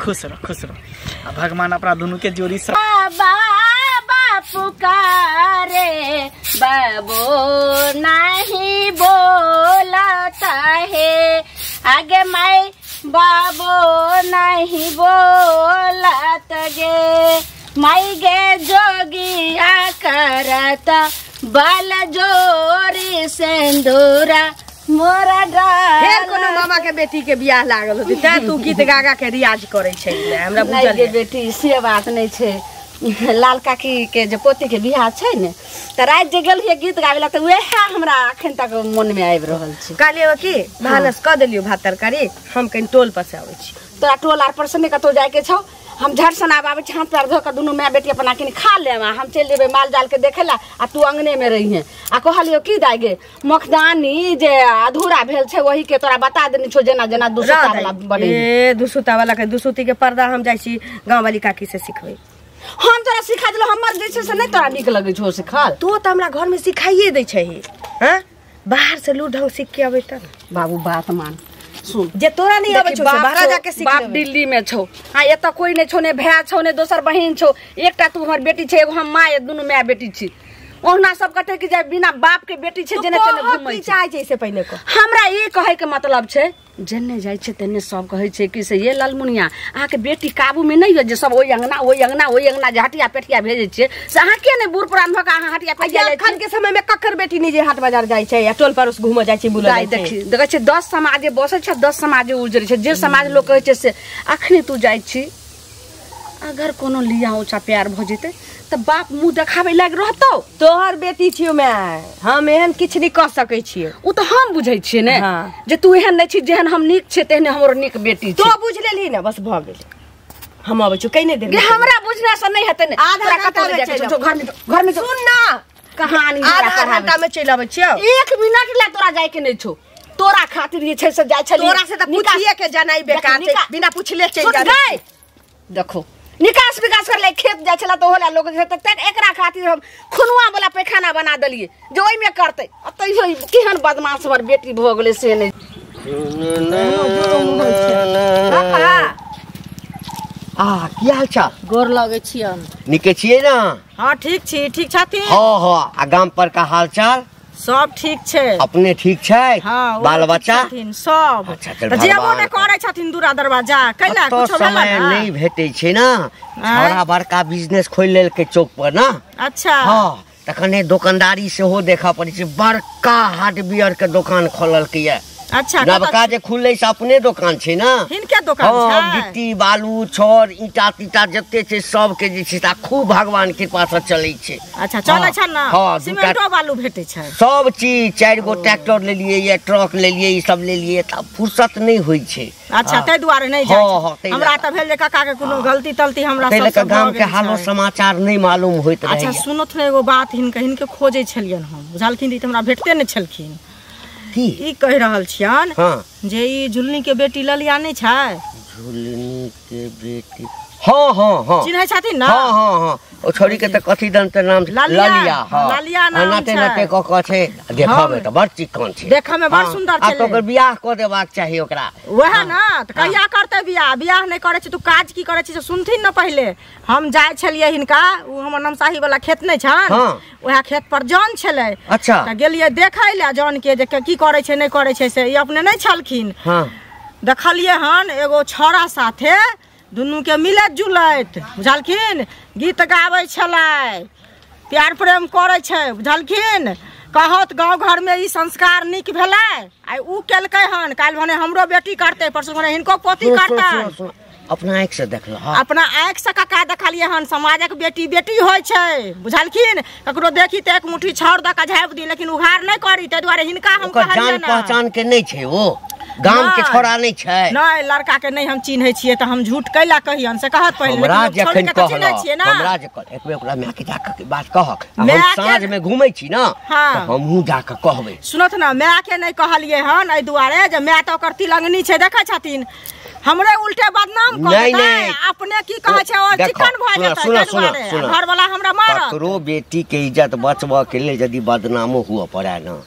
खुश रहो भगवान अपना दोनों के जोड़ी सब। पुकारे बाबू नहीं बोलता है आगे मैं बाबू नहीं बोलत गे मैं गे जोगिया करता बल जोरी सिंदूरा मोरा फेर कोनो मामा के बेटी के बियाह लागल होती त तू गीत गागा के रियाज करे छै हमरा बुझल है बेटी से बात नहीं छे लाल काकी के जो पोती के बियाह छै ने त रात जे गेल है गीत गावेला त उहे हमरा अखन तक मन में आबि रहल छै। काले की भानस क देलियो भात तरकारी हम कहीं टोल पर से आबै छी तोरा टोल आर पर से नहीं कतो जाय के छौ हम झट सन आबे छी हम पैर धो के दुनू माय बेटी अपना किन खा लेब हम चल जेबे माल जाल के देखेला आ तू अंगने में रही है आ कहलियो की दागे मखदानी जे अधूरा भेल छै वही के तोरा बता देनी छो जना जना दुसुता वाला बड़े ए दुसुता वाला के दुसुती के पर्दा हम जाय छी गांव वाली काकी से सिखबै हम तोरा सिखा देलो हमर जैसे से नहीं तोरा निक लगे छो सिखाल तू त हमरा घर में सिखाइए दै छै हां बाहर से लू ढंग सीख के आबै त बाबू बात मान सुन जे तोरा नहीं आबै छौ से बाहर जाके सीख बाप दिल्ली में छौ हां एत कोई नहीं छौ ने भाई छौ ने दोसर बहिन छौ एकटा तू हमर बेटी छै एगो हम माय दुनू माय बेटी छी ओहना सब कटे कि जाय बिना बाप के बेटी छै जेने तेने घुमै छै चाहे छै से पहले को हमरा ई कहे के मतलब छै जेने जाय छै तेने सब कहे छै कि से ये लालमुनिया आहा के बेटी काबू में नहीं हो जे सब ओई अंगना जे हटिया पेठिया भेजे छै से आहा के ने बूढ़ पुरान भका आहा हटिया पेठिया ले अखन के समय में कक्कर बेटी नहीं जे हाट बाजार जाय छै या टोल पर उस घुम जाय छै बुला जाय छै देखे छै 10 समाज बसे छै 10 समाज उजरे छै जे समाज लोग कहे छै से अखनी तू जाय छी अगर कोनो लिया ऊंचा प्यार भ जेते त बाप मुंह देखावे लाग रहतो तोहर बेटी छियो मैं हम एहन किछ नहीं क सकै छियै उ त हम बुझै छियै ने जे तू एहन नै छी जेहन हम नीक छै तेहने हमरो नीक बेटी छै तो बुझ लेली ना बस भ गेल हम आबै छु कई नहीं देबे हमरा बुझना से नहीं हेते ने आधा घंटा में चल घर में सुन ना कहानी आधा घंटा में चल आबै छियो 1 मिनट ले तोरा जाय के नै छौ तोरा खातिर ये छै से जाय छली तोरा से त पूछिए के जनाई बेकार छै बिना पूछले चल जा देखो निकास विकास कर ले खेत जाय छला तो होला लोग तक एकरा खातिर हम खुनवा वाला पैखाना बना दलिए जो ओइ में करते तइयो केहन बदमाश हमर बेटी भ गेले से नै की हाल चाल गोर लगे छी हम निके छिए ना हां ठीक छी ठीक छथि हां आ गाम पर का हाल चाल सब ठीक छै अपने ठीक छै हाँ, बाल बच्चा सब अच्छा जेबो ने करे छथिन दूरा दरवाजा कैला कुछ समय नहीं भेटै छै ना छोरा बड़का बिजनेस खोल लेल के चौक पर ना अच्छा हां तखने दुकानदारी से हो देखा पड़ै छै बड़का हार्डवेयर के दुकान खोलल के ये अच्छा नवका जे खुले से अपने दुकान छै ना हिनके दुकान छै गिट्टी बालू छड़ ईटा तीटा जत्ते छै सब के जे छै खूब भगवान कृपा से चलै छै अच्छा चलै छै ना सीमेंटो बालू भेटै छै सब चीज 4 गो ट्रैक्टर ले लिए ये ट्रक ले लिए ई सब ले लिए त फुर्सत नहीं होई छै अच्छा तै दुआरे नहीं जाय हमरा त भेल जे काका के कोनो गलती तलती हमरा सब गांव के हालो समाचार नहीं मालूम होइत रहै अच्छा सुनो थोड़ा एगो बात हिनके खोजे छलियन हम बुझलखिन त हमरा भेटते नै छलखिन की ई कह रहल छियन हां जे ई झुलनी के बेटी ललिया नै छै झुलनी के बेटी हां चिन्है छथिन ना हां ओ छोरी के त कथि दन त नाम ललिया हां ललिया नाम नाते नाते क छै देखा में त बड़ चिकन छै देखा में बड़ सुंदर छै आ तो ओकर बियाह क देबाक चाही ओकरा वह ना त कहिया करते बियाह नहीं करे छै तू काज की करे छै से सुनथिन न पहले हम जाय छलिए हिनका उ हमर नमसाही वाला खेत नै छन वह खेत पर जन छले अच्छा त गेलिए देखै ले जन के जे की करे छै नहीं करे छै से ई अपने नै छलखिन हां देखलिए हन एगो छोरा साथे दुनू के मिलत जुलत बुझलखिन गीत गाबै छलै प्यार प्रेम करे छै बुझलखिन कहत गांव घर में ई संस्कार निक भेलै आ उ केलकै हन काल भने हमरो बेटी करते परसों भने हिनको पोती करतै अपना आँख से देखल अपना आँख से काका देखलिए हन समाजक बेटी बेटी होय छै बुझलखिन ककरो देखी त एक मुट्ठी छाड़ द का झाप दी लेकिन उघार नै करी तै दुआरे हिनका हम कहलिए जान पहचान के नै छै ओ गांव के छोरा नै छै नै लड़का के नै हम चिन्है छियै त हम झूठ कैला कहियन से कहत पहिले हमरा जखन कहल हमरा जे कह एक बेर ओकरा माय के जाके के बात कहक हम साँझ में घुमै छी ना त हमहु जाके कहबै सुनत ना माय के नै कहलिए हन ए दुआरे जे माय त ओकर तिलंगनी छै देखै छथिन हमरे उल्टे बदनाम कर देतै अपने की कहै छै और चिकन भ जेतै घर वाला हमरा मारत ककरो बेटी के इज्जत बचबा के लिए यदि बदनामो हुआ पड़े ना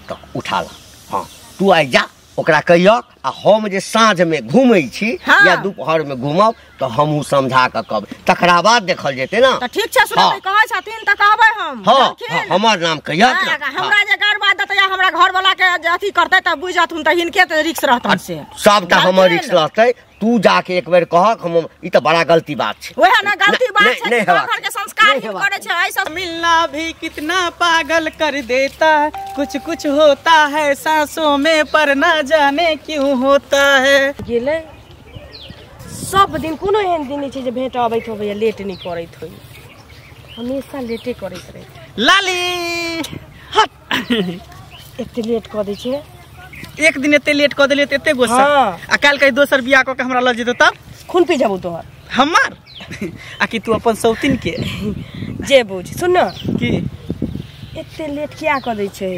त उठा ला हां तू आ जा ओकरा कहियक आ हम जे साँझ में घूमै छी या दोपहर में घूमब तो हमहू समझा के कहब तकरा बाद देखल जेते ना। त ठीक छै सुनै कहै छथिन त कहबै हम। हां हमर नाम कहियक हमरा जे घर बात दत या हमरा घर वाला के अथी करतै त बुझथुन त हिनके त रिक्स रहतन से सबटा हमर रिक्स रहतै। तू जाके एक बार कहक हम ई त बड़ा गलती बात छै। ओहे ना गलती बात छै घर के संस्कार ही करे छै ऐसा। मिलना भी कितना पागल कर देता है, कुछ कुछ होता है सांसों में पर ना जाने क्यों होता है। गेले सब दिन कोनो एहन दिन छै जे भेंट आबैत होबै या लेट नहीं करैत होई, हमेशा लेटे करैत रहे। लाली हट एते लेट कर दै छै, एक दिन एते लेट कर देलिए त एते गुस्सा आ काल कहीं दोसर बियाह क के हमरा ल जेतो तब खून पी जाबो तोहर हमार आ कि तू अपन सौतीन के जे बुझ सुन न की एते लेट किया कर दै छै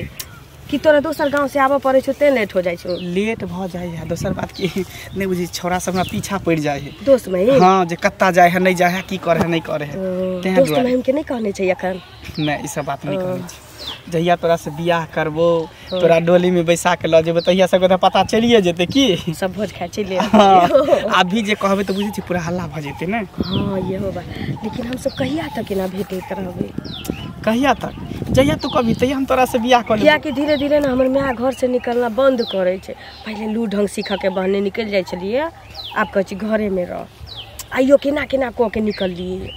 कि तोरा दोसर गांव से आबे पड़े छौ ते लेट हो जाय छौ। लेट भ जाय है दोसर बात की नहीं बुझी छोरा सब हमरा पीछा पड़ जाय है दोस्त में। हां जे कत्ता जाय है नहीं जाय है की करे है नहीं करे है ते दोस्त में हम के नहीं कहने छै अखन नहीं ई सब बात नहीं कहने छै। जहिया तोरा से बियाह करबो तोरा डोली में बैसा के ल जेबो तहिया सब के पता चलिए जेते की सब भोज खा चले। अभी जे कहबे तो बुझी छी पूरा हल्ला भ जेते ना। हां ये होबा लेकिन हम सब कहिया तक ना भेटैत रहबे, कहिया तक जहिया तू कभी तहिया हम तोरा से बियाह कर लेब। किया कि धीरे धीरे ना हमर मां घर से निकलना बंद करे छै। पहले लू ढंग सीख के बहने निकल जाय छलिए, आब कह छी घरे में रह आइयो केना केना क के निकल लिए।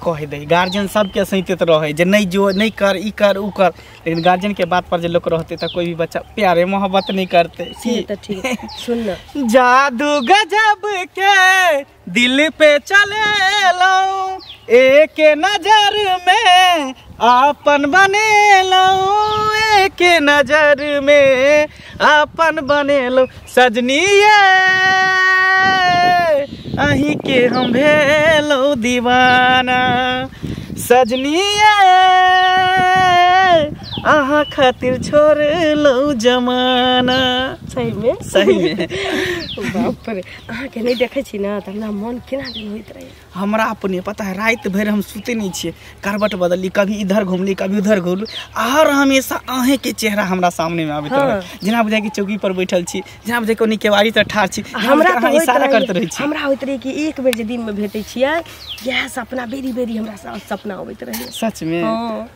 कह दे गार्जियन सबके सहित रहे जे नहीं जो नहीं कर ई कर ऊ कर, लेकिन गार्जियन के बात पर जे लोग रहते त कोई भी बच्चा प्यारे मोहब्बत नहीं करते। त ठीक सुन न जादू गजब के दिल पे चले लो एक नजर में आपन बने लो, एक नजर में आपन बने लो सजनी अही के हम भेलो दीवाना सजनी आहा खातिर छोड़ लो जमाना। सही में सही में बाप रे आहा के नहीं देखे छी ना त हमरा मन केना दिन होइत रहे। हमरा अपने पता है रात भर हम सुते नहीं छिए, करवट बदलली कभी इधर घूमली कभी उधर घूमली और हमेशा आहे के चेहरा हमरा सामने में आबैत रहे। जेना बुझाय कि चौकी पर बैठल छी, जेना बुझाय कोनी केवाड़ी त ठाड़ छी, हमरा तो इशारा करत रही छी। हमरा होइत रहे कि एक बेर जे दिन में भेटै छियै यह सपना बेरी बेरी हमरा सपना आबैत रहे। सच में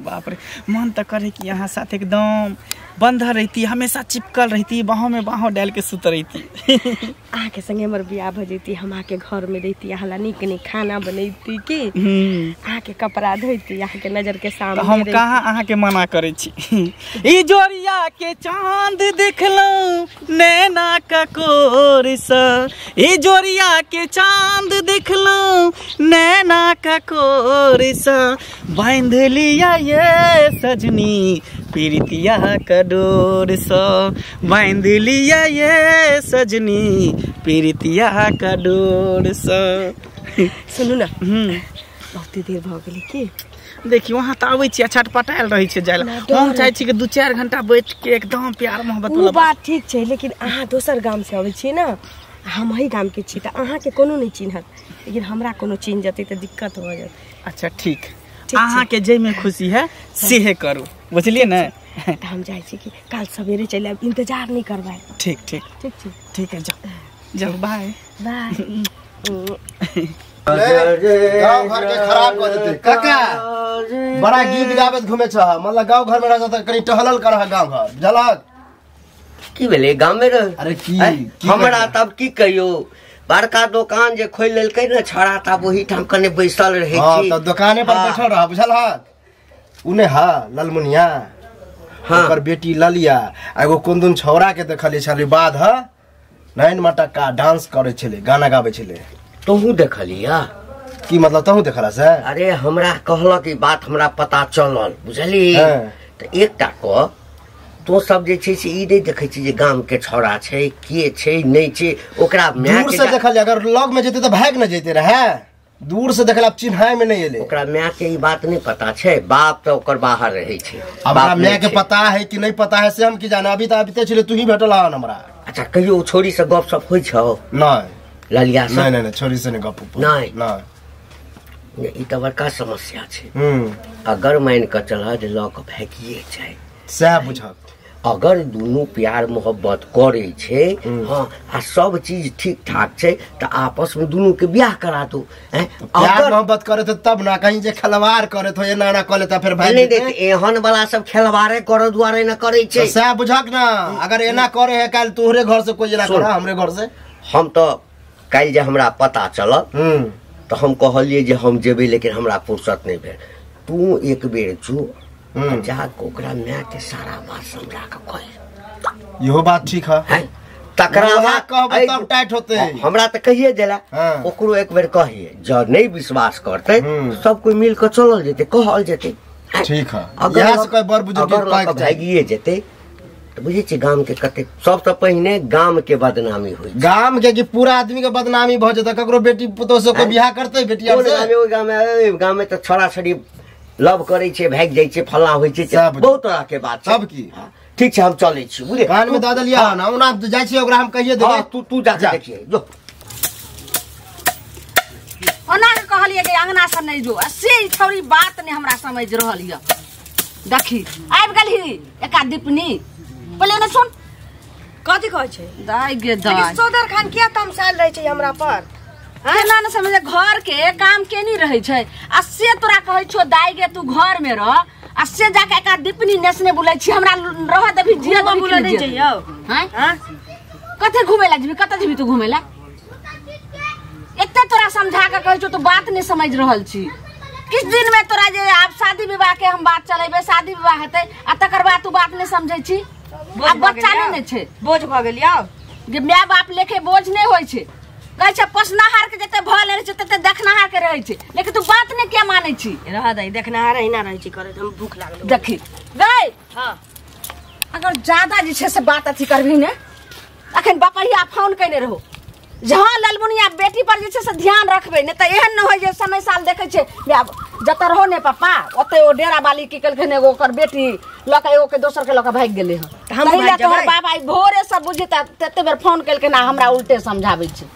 बाप रे मन त करे कि यहाँ साथ एकदम बंधा रहती, हमेशा चिपकल रहती, बाहों में बाहों डाल के सुत रहती। आहा के संगे हमर बियाह भ जैती, हम आके घर में रहती, हला निक निक खाना बनैती की आहा के कपड़ा धोती, आहा के नजर के सामने हम कहाँ आहा के मना करे छी। ई जोरिया के चांद देखलो नैना का कोरिसा, ई जोरिया के चांद देखलो नैना का कोरिसा, बांध लिया ये सजनी प्रीतिया का डोर सा, बांध लिया ये सजनी प्रीतिया का डोर सा। सुनू ना बहुत देर भ गेलै की देखियो वहां त आबै छी छटपटायल रहै छै जायला, हम चाहे छी कि 2-4 घंटा बैठ के एकदम प्यार मोहब्बत वाला बात ठीक छै। लेकिन अहाँ दोसर गाम से आबै छी ना, हम ही गाम के छी त अहाँ के कोनो नहीं चिन्हत, लेकिन हमरा कोनो चिन्ह जतै त दिक्कत हो जात। अच्छा ठीक अहाँ के जे में खुशी है सेहे करू, बुझलिए ना। त हम जाय छी कि काल सवेरे चले आब, इंतजार नहीं करबाय। ठीक ठीक ठीक ठीक है जाओ जाओ बाय बाय। गांव घर के खराब कर देते काका, बड़ा गीत गावत घूमे छ, मतलब गांव घर में रह त कनी टहलल कर गांव घर झलक की भेले गांव में रह। अरे की हमरा तब की कहियो बड़का दुकान जे खोल लेलकै ना छड़ा तब वही ठाम कने बैसल रहे छी। हां त दुकाने पर बैठल रह बुझलक। उने हा ललमुनिया ओकर बेटी ललिया एगो कोनदुन छौरा के देखले छली बाद ह 9 मटका डांस करे छले, गाना गावे छले। तोहू देखलिया की मतलब तोहू देखला से? अरे हमरा कहला की बात हमरा पता चलल बुझली त एकटा को तो सब जे छै से ई नहीं देखै छी जे गांव के छौरा छै के छै नहीं छै, ओकरा दूर से देखल, अगर लग में जेते त भाग न जेते रहे, दूर से देखला चिन्हाय में नहीं एले। ओकरा माय के ई बात नहीं पता छै, बाप त ओकर बाहर रहै छै। अब माय के पता है कि नहीं पता है से हम की जाने, अभी त अभी चले तू ही भेटल आ हमरा। अच्छा कहियो छोरी से गप सप होई छौ? नहीं ललिया से नहीं छोरी से नहीं गप नहीं नहीं ई त बड़का समस्या छै। अगर मान के चल जे लक भागिए छै से बुझत अगर दोनों प्यार मोहब्बत करे छे हाँ आ सब चीज ठीक ठाक छे तो आपस में दोनों के ब्याह करा दो। प्यार मोहब्बत करे तो तब ना, कहीं जे खलवार करे तो ये ना करे तो फिर भाई नहीं देते एहन वाला सब खेलवारे करे दुआरे न करे छे। सह बुझक ना, अगर एना करे है काल तोहरे घर से कोई एना करे हमरे घर से। हम तो काल जे हमरा पता चलल तो हम कहलिए जे हम जेबे, लेकिन हमरा फुर्सत नहीं भेल। तू एक बेर जो जाके ओकरा माय के सारा बात समझा के कह। इहो बात ठीक है। तकरा बाद कहबे तब टाइट होते। हमरा तो कहिए देला ओकरो एक बेर कहिए, जब नहीं विश्वास करते सब कोई मिल के चलल जेते, कहल जेते। ठीक है। यहां से कोई बड़ बुजुर्ग के भागिए जेते तो बुझे छी गांव के कते सबसे पहले गांव के बदनामी हुई। गांव के कि पूरा आदमी के बदनामी भ जेता। ककरो बेटी पुतो से कोई बियाह करते बेटिया से। गांव में तो छोड़ा छड़ी लव करे छे, भाग जाय छे, फल्ला होय छे, बहुत तरह के बात सब की। ठीक छे हम चले छी बुझे। कान में दादा लिया ना ओना जाय छी ओकरा हम कहिए देबे। तू जा देखिए जो ओना के कहलिए कि अंगना से नहीं जो से थोड़ी बात ने हमरा समझ रहल य। देखी आबि गेलही एका दीपनी पहले ने सुन कथी कहै छै दाई गे दाई सौदर खान किया तमसाल रहै छै हमरा पर। ना न समझे घर के काम के नहीं रहे छै आ से तोरा कहै छो दाई गे तू घर में रह आ से जाके एका दीपनी नेसने बुलै छी हमरा रह देबी जिया देबी बुलै नहीं जइयो हैं कते घुमे ला जेबी कते जेबी तू घुमे ला एते तोरा समझा के कहै छो तू बात नहीं समझ रहल छी। किस दिन में तोरा जे आप शादी विवाह के हम बात चलेबे शादी विवाह हेतै आ तकर बाद तू बात नहीं समझै छी। अब बच्चा नहीं छै बोझ भ गेलियो जे माय बाप लेके बोझ नहीं होय छै। कहै छै पोसनाहार के जते भल रहै छै तते देखनाहार के रहै छै, लेकिन तू बात नहीं क्या मानै छी। रह दई देखनाहार हिना रहै छी करे हम भूख लागल देखी गई हां अगर ज्यादा जे छै से बात अथी करबी ने अखन बापहिया फोन कैने रहो जहां ललमुनिया बेटी पर जे छै से ध्यान रखबे ने त एहन न होय जे समय साल देखे छै जत रहो ने पापा ओते ओ डेरा वाली की कलखन एगो ओकर बेटी लक एगो के दोसर के लक भाग गेले ह। हम तोहर बाप आई भोरे सब बुझिता तते बेर फोन केलके ना हमरा उल्टे समझाबै छै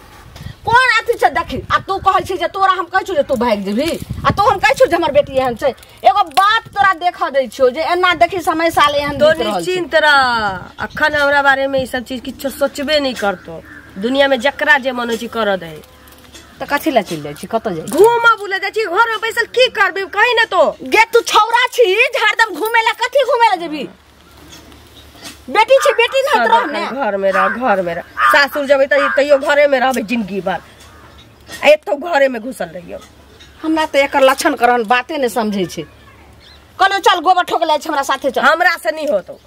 कोन अथी छै। देखी आ तू कहै छी जे तोरा हम कहै छु जे तू भाग जेबी आ तू हम कहै छु जे हमर बेटी एहन छै। एगो बात तोरा देखा दै छियो जे एना देखी समय साल एहन तो निश्चिंत रह। अखन हमरा बारे में ई सब चीज किछो सोचबे नहीं करतो। दुनिया में जकरा जे मन छी कर दे त कथि ला चल जाय छी कत जाय घूमा बुले जाय छी घर में बैसल की करबे कहि न तो गे तू छौरा छी हरदम घूमे ला कथि घूमे ला जेबी बेटी छी बेटी नहीं रह ने घर में रह सासुर जबे त तइयो घरे में रहबे जिंदगी भर एतो घरे में घुसल रहियो। हमरा त एकर लक्षण करन बाते नहीं समझै छै। कहलो चल गोबर ठोक लै छै हमरा साथे चल हमरा से नहीं होतो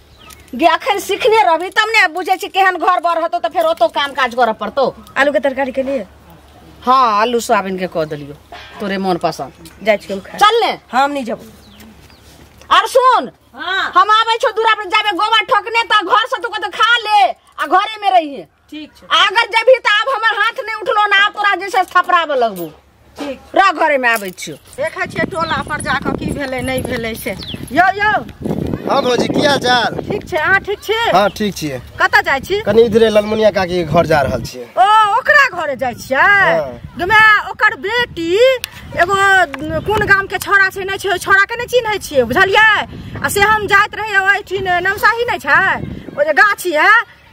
गे अखन सीखने रहबी तब ने बुझे छी केहन घर बर हतो त फिर ओतो काम काज करे पड़तो। आलू के तरकारी के लिए हां आलू सोयाबीन के कह दलियो तोरे मन पसंद जाय छी हम खा चल ने हम नहीं जब। और सुन हां हम आबै छो दूरा पर जाबे गोबर ठोकने त घर से तू कत खा ले आ घरे में रहिए ठीक छै। अगर जभी त अब हमर हाथ नहीं उठलो ना तोरा जैसे थपराबे लगबू ठीक रा घरे में आबै छियो देखै छियै टोला पर जाके की भेलै नहीं भेलै से। यो हां भौजी की हाल चाल ठीक छै अहाँ ठीक छी। हां ठीक छियै। कत जाय छी कनी इधरे ललमुनिया काकी के घर जा रहल छियै। ओ ओकरा घरे जाय छियै गमे ओकर बेटी एगो कोन गाम के छोरा छै नहीं छै छोरा के नहीं चिन्है छियै बुझलियै आ से हम जाइत रहिए ओइठिन नमसाही नहीं छै ओ जे गाछी है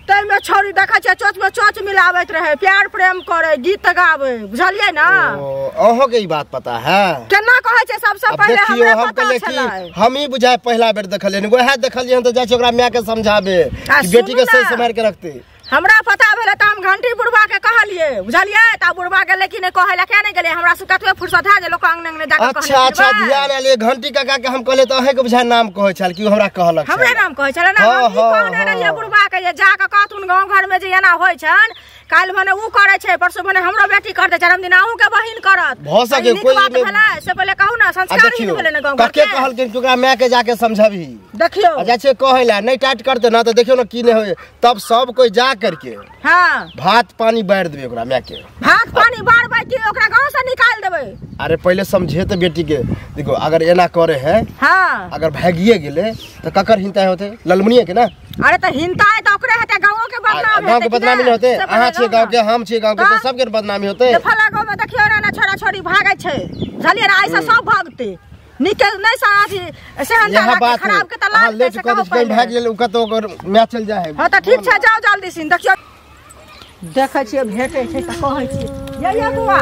तै में छोरी देखै छै चोच में चोच मिलावैत रहे प्यार प्रेम करे गीत गावे बुझलियै ना। अहो के ई बात पता है केना कहै छै सबसे पहले हमरा पता छलै हम ही बुझाय पहला बेर देखलिए ओहे देखलिए हम त जाय छै ओकरा माय के समझाबे कि बेटी के सही संभाल के रखते। हमरा पता भेले त हम घंटी बुढ़वा के कहलिए बुझलियै त बुढ़वा के लेकिन कहला क्या नहीं गेले हमरा से कतवे फुर्सत है जे लोक अंगने अंगने जाके कहले। अच्छा ध्यान आले घंटी काका के हम कहले त अहे के बुझाय नाम कहै छल कि हमरा कहलक हमरा नाम कहै छल ना हम की कहने रहिए बुढ़वा के जे जाके कहथुन गांव घर में जे एना होय छन काल भने उ करे छै परसो भने हमरो बेटी करते जन्मदिन आहू के बहिन करत भ सके कोई भेलै से पहले कहू ना संस्कार ही भेलै ना गांव घर के कहल के ओकरा माय के जाके समझाबी देखियो आ जाय छै कहैला नहीं टाइट करते ना त देखियो ना की नहीं होय तब सब कोई जा करके हां भात पानी बार देबे ओकरा माय के भात पानी बारबै के ओकरा गांव से निकाल देबै। अरे पहले समझे त बेटी के देखो अगर एना करे है हां अगर भागिए गेले त ककर हिंता होते ललमुनिया के ना। अरे त हिंता है त ओकरे हेते गांव के बदनाम गांव के बदनामी नहीं होते अहाँ छे गांव के हम छे गांव के तो सबके बदनामी होते। फला गांव में देखियो ना छोरा छोरी भागै छै बुझलियै ना ऐसा सब भागते निक नहीं सारा थी सेहन यह बात खराब के तला हां लेट कर पेंट भाग गेल उका तो मैं चल जाए। हां त ठीक छै जाओ जल्दी से देखियो देखै छियै भेटै छै त कहै छियै ये बुआ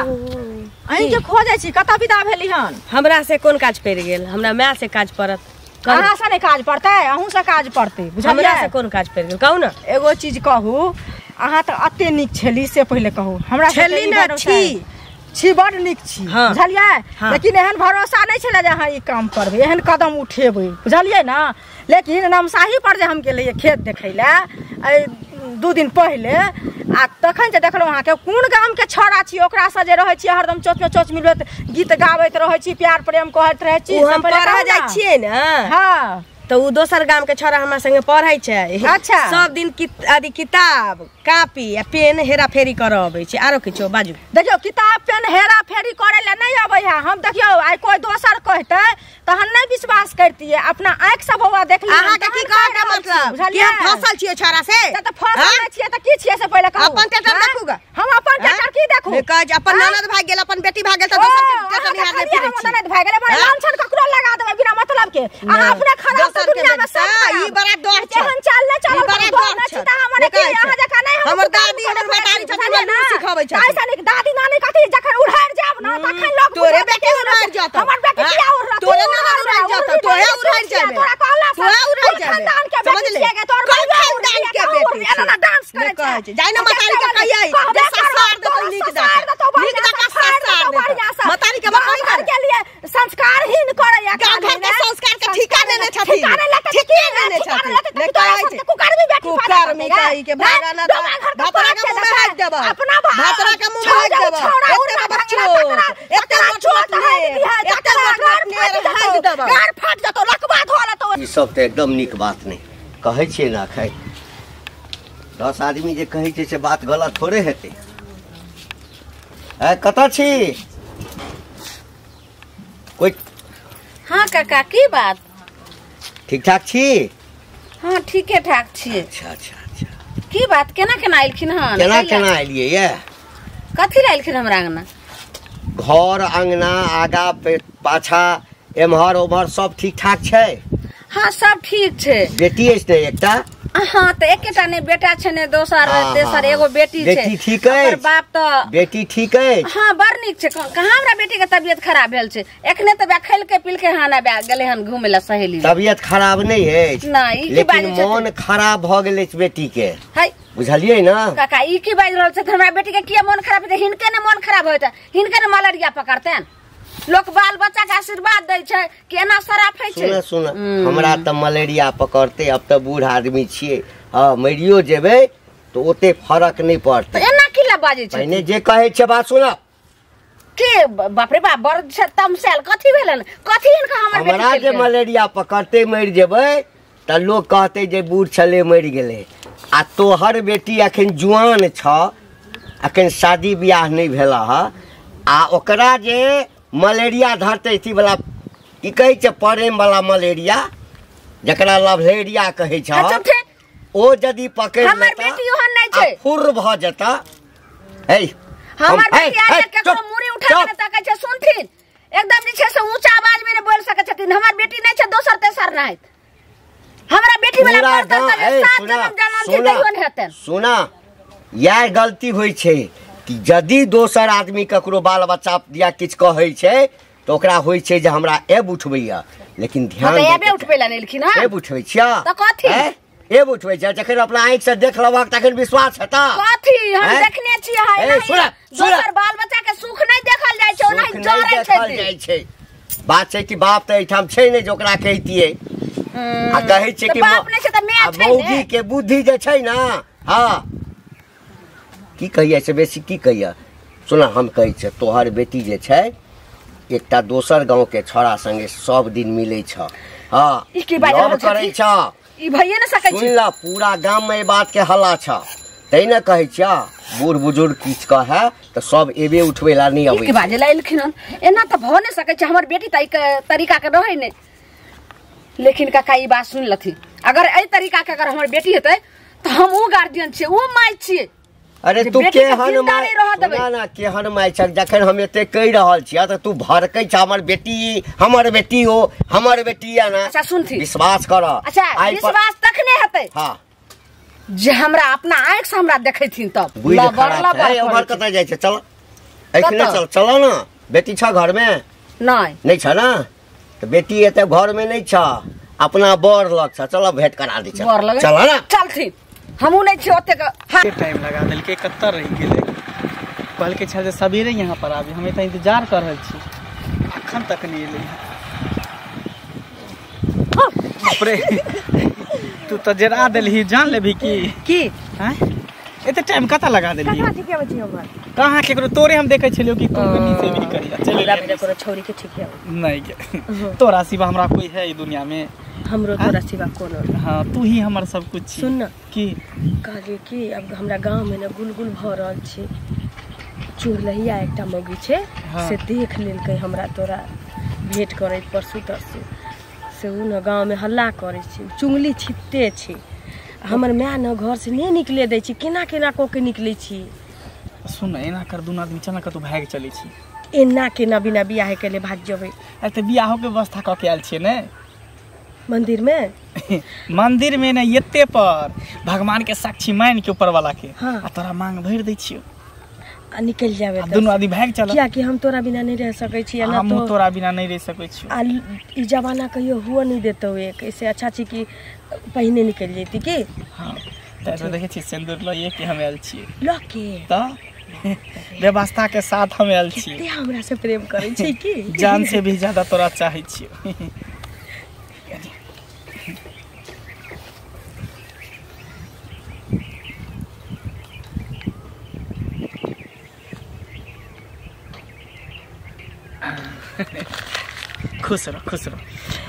अहीं के खोजै छी कत विदा भेली हन। हमरा से कोन काज पड़ गेल हमरा माय से काज पड़त कहाँ से नहीं काज पड़ते अहूँ से काज पड़ते हमरा से कोन काज पड़ गेल कहू ना। एगो चीज कहू अहाँ तो अते निक छली से पहले कहू हमरा छली ना छी बड़ निक छी हाँ। बुझलियै हाँ। लेकिन एहन भरोसा नहीं छले जे अहाँ ई काम करबै एहन कदम उठेबै बुझलियै ना। लेकिन नमसाही पर जे हम गेलियै खेत देखै लए 2 दिन पहले आ तखन जे देखलहुँ अहाँके कोन गाम के छौड़ा छी ओकरा से जे रहै छी हरदम चोच में चोच मिलत गीत गाबैत रहै छी प्यार प्रेम कहैत रहै छी हम पढ़ा जाइ छियै ना। हाँ तो उ दोसर गाम के छोरा हमरा संगे पढ़ै छै। अच्छा सब दिन आदि किताब कॉपी आ पेन हेरा फेरी करऽ अबै छै आरो किछो बाजू। देखियो किताब पेन हेरा फेरी करे ले नहीं अबै है हम देखियो आइ कोई दोसर कहते तहन नहीं विश्वास करतिए अपना आंख से बौआ देख ली। अहाँ के की कहै के मतलब कि हम फसल छियै छोरा से त फसल छियै त की छियै से पहिले कहू। अपन टेटर देखूगा हम अपन टेटर की देखू काज अपन ननद भाग गेल अपन बेटी भाग गेल त दोसर के टेटर निहार ले फिरै छी। ननद भाग गेल बड़ा लांछन ककरो लगा देबै बिना मतलब के अहाँ अपने खराब दुनिया में सब ई बड़ा डर छै एहन चाल ले चल बड़ा डर छै त हमर की अहाँ जका नहीं हमर दादी हमर बेटारी छथिन हमरा सिखाबै छै। ऐसा नहीं दादी नानी कथि जखन उड़ार जाब ना तखन लोग तोरे बेटी उड़ार जात हमर बेटी किया उड़ रहा तोरे ना उड़ार जात तोरे उड़ार जाबे तोरा कहला तोरा उड़ार जाबे खानदान के समझ ले बेटी तोर खानदान के बेटी एना ना डांस करे छै जाय ना मतारी के कहियै जे ससार दे तो नीक दा नीक दा का ससार दे मतारी के मतारी के लिए संस्कारहीन करे या गांव घर के संस्कार के ठिका देने छथिन ठिका देने छथिन ले कहै छै कुकर भी बेटी कुकर में कहि के भागा ना भातरा के मुंह में हाथ देबा अपना भातरा के मुंह में हाथ देबा एते बच्चो एते मोट ने एते मोट ने हाथ देबा गार फाट जतो लकवा धोला तो ई सब तो एकदम निक बात नहीं कहै छियै ना। खै 10 आदमी जे कहै छै से बात गलत थोड़े हेतै। कतऽ छी कोई। हाँ काका की बात। ठीक ठाक छी। हाँ ठीके ठाक छियै। अच्छा अच्छा अच्छा की बात केना केना आइलखिन हन केना केना एलियै ये कथि ला आइलखिन हमरा अंगना। घर अंगना आगा पाछा एम्हर ओम्हर सब ठीक ठाक छै। हाँ सब ठीक छै। बेटी अछि ने एकटा। हाँ तो एकेटा ने बेटा छै ने दोसर तेसर एगो बेटी छै। बेटी ठीक अछि बाप तो बेटी ठीक अछि। हाँ बड़ नीक छै कहाँ हमरा बेटी के तबियत खराब भेल छै एखने तो बे खेल के पिल के हाना बे गेले हन घूमे ला सहेली। तबियत खराब नहीं अछि नहीं लेकिन मन खराब भ गेल अछि बेटी के है बुझलियै ना। काका ई की बाज रहल छै हमरा बेटी के किया मन खराब है हिनके ने मन खराब होता हिनके ने मलेरिया पकड़ते लोग बाल बच्चा के आशीर्वाद दे छै कि एना सराफै छै। सुन सुन हमरा त मलेरिया पकड़ते अब त बूढ़ आदमी छियै हां मरियो जेबै तो ओते फरक नहीं पड़तै। एना की ला बाजे छै पहिने जे कहै छै बात सुन के बाप रे बाप बड़ छै तमसेल कथि भेलन कथि हिनका हमरा जे मलेरिया पकड़ते मरि जेबै त लोग कहते जे बूढ़ छले मरि गेलै आ तोहर बेटी अखन जुआन छ अखन शादी बियाह नहीं भेला ह आ ओकरा जे मलेरिया धरते थी वाला की कहै छै प्रेम वाला मलेरिया जकरा लवलेरिया कहै छ ओ यदि पकड़ हमर बेटी ओहन नहीं छै फुर भ जता हे हमर बेटी आके केकरो मुड़ी उठा के ताकै छै सुनथिन एकदम जे छै से ऊंचा आवाज में बोल सकै छथिन हमर बेटी नहीं छै दोसर तेसर नहीं हमरा बेटी वाला पर सुना यह गलती होई छै कि यदि दोसर आदमी ककरो बाल बच्चा दिया किछ कहै छै तो ओकरा होई छै जे हमरा एब उठबैया लेकिन ध्यान एबे उठबैला नहीं लिखिन हां एब उठबै छिया त कथि एब उठबै छै जखन अपना आंख से देख लबक तखन विश्वास हेता कथि हम देखने छी हां दोसर बाल बच्चा के सुख नहीं देखल जाय छै ओना जरै छै बात छै कि बाप त एठाम छै नै जे ओकरा कहितियै आ कहै छै कि बाप नै छै त माय छै मौगी के बुद्धि जे छै ना हां की कहिए से बेसी की कहिए सुना हम कहै छै तोहर बेटी जे छै एकटा दोसर गांव के छोरा संगे सब दिन मिलै छ हां ई की बात करै छ ई भइए न सकै छै सुन ला पूरा गांव में ई बात के हल्ला छ तै न कहै छ बूढ़ बुजुर्ग किछ कहे त सब एबे उठबेला नहीं अबै की बाजे लाइलखिन एना त भ नै सकै छै हमर बेटी त तरीका के रहै नै लेकिन काका ई बात सुन लथि अगर ए तरीका के अगर हमर बेटी हेतै त हम उ गार्जियन छियै उ माय छियै अरे जे तू बेटी के केहन जिंदा माय नहीं रह देबै। ना केहन माय छक जखन हम एते कहि रहल छियै त तू भड़कै छ हमर बेटी हो हमर बेटी है ना। अच्छा सुनथी विश्वास कर। अच्छा विश्वास तखने हेतै हां जे हमरा अपना आंख से हमरा देखैथिन तब बुझ खराब है उमर कतै जाइ छै चल एखने चल ना बेटी छ घर में नहीं छ ना तो बेटी एते घर में नहीं छ अपना बर लग छ चल भेंट करा दी चल ना चलथी हमहू नहीं छी ओते के टाइम लगा देल के कत्तर रह गेले कहल के छ जे सवेरे यहाँ पर आबी हम एत इंतजार कर रहल छी अखन तक नहीं एले बाप रे तू तो जरा देलही जान लेबी की हैं एते टाइम कता लगा देलही कथा ठीक है बच्ची हमर कहां केकरो तोरे हम देखै छलियो कि तू कनी से भी करी चले करो छोरी के ठीक है नहीं के तोरा सिवा हमरा कोई है ई दुनिया में हमरो तोरा सिवा कोनो। हां तू ही हमर सब कुछ छी। सुन न की कहलिए कि अब हमरा गांव में न गुलगुल भ रहल छी चुड़लहिया एकटा मौगी छे हाँ। से देख लेलकै हमरा तोरा भेंट करे परसू तरसू से उ न गांव में हल्ला करे छी चुंगली छिपते छी हमर माय न घर से नहीं निकले दै छी केना केना को के निकले छी। सुन एना कर दुन आदमी चना कतौ भाग चलै छी एना केना बिना बियाह के ले भाग जबै एते बियाह के व्यवस्था क के आयल छियै ने मंदिर में मंदिर में ने एते पर भगवान के साक्षी मान के ऊपर वाला के हाँ। आ तोरा मांग भर दै छियो आ निकल जावे दुनू आदमी भाग चल किया कि हम तोरा बिना नहीं रह सकै छी ना हम तो तोरा बिना नहीं रह सकै छी आ ई जमाना कहियो हुआ नहीं देतो एक ऐसे अच्छा छी कि पहले निकल जेती की। हां त देखे छी सिंदूर लइए के हम आयल छी लके त व्यवस्था के साथ हम आयल छी ते हमरा से प्रेम करे छी की जान से भी ज्यादा तोरा चाहै छी। खुश रहो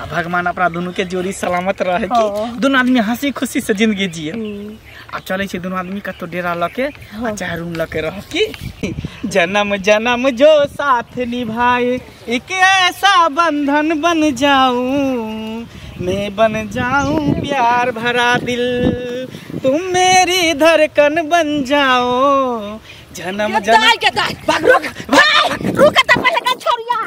आ भगवान अपना दोनों के जोड़ी सलामत रहे कि दोनों आदमी हंसी खुशी से जिंदगी जिए आ चले छे दोनों आदमी कतो डेरा लके आ चाहे रूम लके रह कि जन्म जन्म जो साथ निभाए एक ऐसा बंधन बन जाऊं मैं बन जाऊं प्यार भरा दिल तुम मेरी धड़कन बन जाओ जन्म जन्म रुक त पहले का छोड़िया